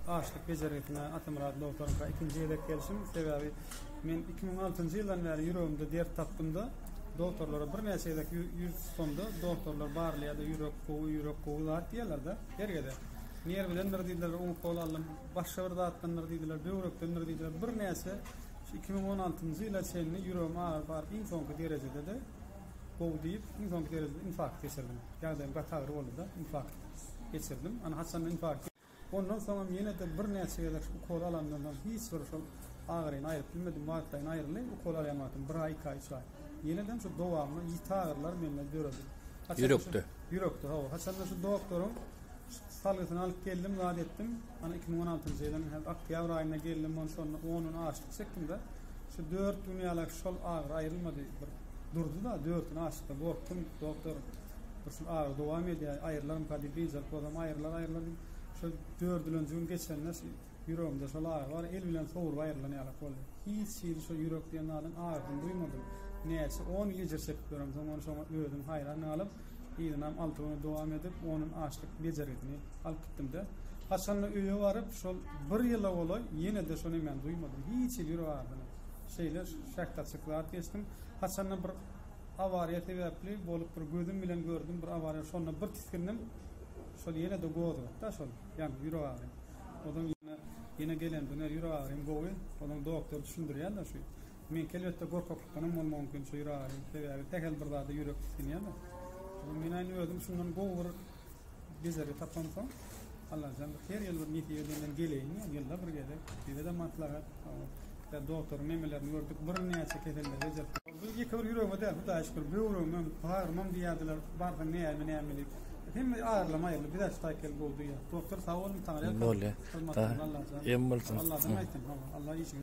açlık beceretine Atamrad doktorumga ikinci yedek gelişim sebebi men 2006 yıldan beri yüreğimde dert taptımda doktorlara bir neyse yedek yüz sonda doktorlar barlıya da yürek kovu diyorlar da yergede. Niyer bilenler dediler onu kol aldım. Başka bir dağıttanlar dediler, böğrektenler dediler. Bir neyse 2016 yılda seninle yüreğim ağır var. En sonki derecede de kovu deyip en sonki derecede infarkt geçirdim. Yani batağır oldu da infarkt geçirdim. Ana Hasan'ın infarkt. Ondan sonra yine de bir neyse yedek kol alandan hiç soruşum ağrıyın ayrıp bilmedim vaatlayın ayrılayım. O kol alayamadım. Bir ay 2 ay sonra. Yeniden şu devamlı yit ağrılar benimle görüldü. Yürekte. Hasan'da şu doktorum salgısını alıp geldim, vaat ettim. Ana 2016 yılında Oktyabr ayına geldim, ondan sonra onun açlık çektim de şu 4 dünyalık şol ağrı ayrılmadı. Durdu da 4'ünü açtı. Korktum doktor. Bu ağrı devam ediyor. Ayrılarım kadı bizler kodam ayrılar. Şu 4 yıl önce geçenler yüreğimde şol ağrı var. El bilen soğur ayrılanıyor oldu. Hiç şu yürek diyen alın ağrını duymadım. Neyse 10 gece çekiyorum. Sonra öldüm hayran alıp İyiden altına devam edip onun açlık beceretini alıp gittim de. Hasan'la üye varıp şol bir yıla olay yine de şunu ben duymadım. Hiç yürü vardı. Şeyler şaktaçıklar geçtim. Hasan'la bir avariya sebepli bolup bir gözüm bilen gördüm bir avariya sonra bir tiskindim. Şol yine de goğdu. Da şol yani yürü vardı. Odan yine gelen döner yürü vardı. Goğu. Odan doktor düşündürüyor da şu. Men kelbette korkaklıktanım mümkün şu yürü vardı. Tekel bir daha da yürek tiskiniyor da. Men aynı ödüm şundan goğur bizleri tapansam Allah canım her yıl bir niyet yerinden geleyim yıllar bir gelek bir de matlagat da doktor memelerini gördük bir niyet çekedenler recep bu yekavur yüreğime de bu da aşkır bir yüreğim bağırmam diyadılar barda ne ameli hem ağırlama yerli bir de staykel oldu ya doktor sağ olun tanrı Allah Allah Allah Allah